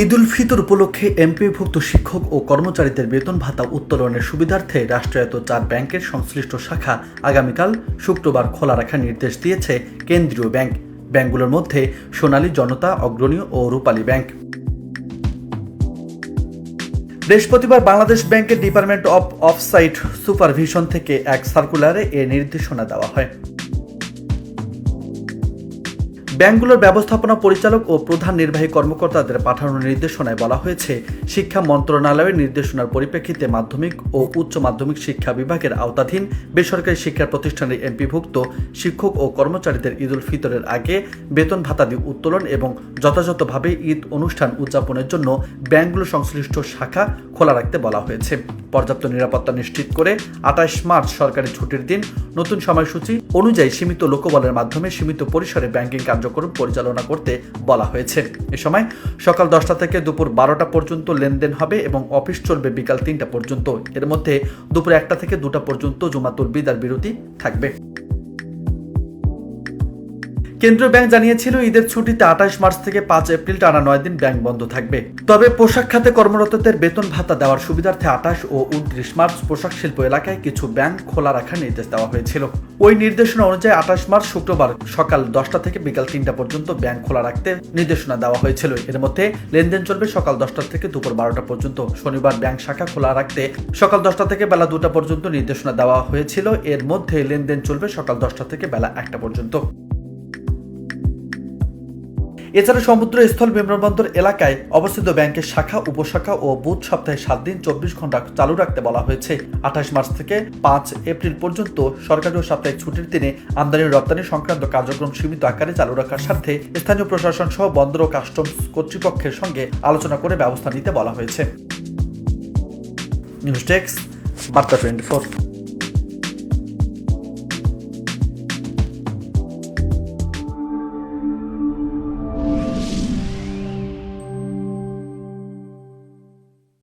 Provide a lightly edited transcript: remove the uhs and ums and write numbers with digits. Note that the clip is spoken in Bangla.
ঈদ উল ফিতর উপলক্ষে এমপিওভুক্ত শিক্ষক ও কর্মচারীদের বেতন ভাতা উত্তোলনের সুবিধার্থে রাষ্ট্রায়ত্ত 4 ব্যাংকের সংশ্লিষ্ট শাখা আগামীকাল শুক্রবার খোলা রাখার নির্দেশ দিয়েছে কেন্দ্রীয় ব্যাংক। ব্যাংকগুলোর মধ্যে সোনালী, জনতা, অগ্রণী ও রূপালী ব্যাংক। বৃহস্পতিবার বাংলাদেশ ব্যাংকের ডিপার্টমেন্ট অফ অফসাইট সুপারভিশন থেকে এক সার্কুলারে এ নির্দেশনা দেওয়া হয়। ব্যাংকগুলোর ব্যবস্থাপনা পরিচালক ও প্রধান নির্বাহী কর্মকর্তাদের পাঠানো নির্দেশনায় বলা হয়েছে, শিক্ষা মন্ত্রণালয়ের নির্দেশনার পরিপ্রেক্ষিতে মাধ্যমিক ও উচ্চ মাধ্যমিক শিক্ষা বিভাগের আওতাধীন বেসরকারি শিক্ষা প্রতিষ্ঠানের এমপিভুক্ত শিক্ষক ও কর্মচারীদের ঈদ উল ফিতরের আগে বেতন ভাতাদি উত্তোলন এবং যথাযথভাবে ঈদ অনুষ্ঠান উদযাপনের জন্য ব্যাংকগুলো সংশ্লিষ্ট শাখা খোলা রাখতে বলা হয়েছে। পর্যাপ্ত নিরাপত্তা নিশ্চিত করে 28 মার্চ সরকারি ছুটির দিন নতুন সময়সূচি অনুযায়ী সীমিত লোকবলের মাধ্যমে সীমিত পরিসরে ব্যাংকিং কার্যক্রম পরিচালনা করতে বলা হয়েছে। এ সময় সকাল 10টা থেকে দুপুর 12টা পর্যন্ত লেনদেন হবে এবং অফিস চলবে বিকাল 3টা পর্যন্ত। এর মধ্যে দুপুর 1টা থেকে 2টা পর্যন্ত জুমাতুল বিদার বিরতি থাকবে। কেন্দ্রীয় ব্যাংক জানিয়েছিল, ঈদের ছুটিতে 28 মার্চ থেকে 5 এপ্রিল টানা 9 দিন ব্যাংক বন্ধ থাকবে। তবে পোশাক খাতে কর্মরতদের বেতন ভাতা দেওয়ার সুবিধার্থে 28 ও 29 মার্চ পোশাক শিল্প এলাকায় কিছু ব্যাংক খোলা রাখার নির্দেশ দেওয়া হয়েছিল। ওই নির্দেশনা অনুযায়ী 28 মার্চ শুক্রবার সকাল 10টা থেকে বিকাল 3টা পর্যন্ত ব্যাংক খোলা রাখতে নির্দেশনা দেওয়া হয়েছিল। এর মধ্যে লেনদেন চলবে সকাল 10টা থেকে দুপুর 12টা পর্যন্ত। শনিবার ব্যাংক শাখা খোলা রাখতে সকাল 10টা থেকে বেলা 2টা পর্যন্ত নির্দেশনা দেওয়া হয়েছিল। এর মধ্যে লেনদেন চলবে সকাল 10টা থেকে বেলা 1টা পর্যন্ত। এছাড়া সমুদ্রস্থল বিমানবন্দর এলাকায় অবস্থিত ব্যাংকের শাখা, উপশাখা ও বুথ সপ্তাহে 7 দিন 24 ঘন্টা চালু রাখতে বলা হয়েছে। 28 মার্চ থেকে 5 এপ্রিল পর্যন্ত সরকারি ও সাপ্তাহিক ছুটির দিনে আমদানি রপ্তানি সংক্রান্ত কার্যক্রম সীমিত আকারে চালু রাখার স্বার্থে স্থানীয় প্রশাসন সহ বন্দর ও কাস্টমস কর্তৃপক্ষের সঙ্গে আলোচনা করে ব্যবস্থা নিতে বলা হয়েছে। নিউজ ডেস্ক, বার্তা 24।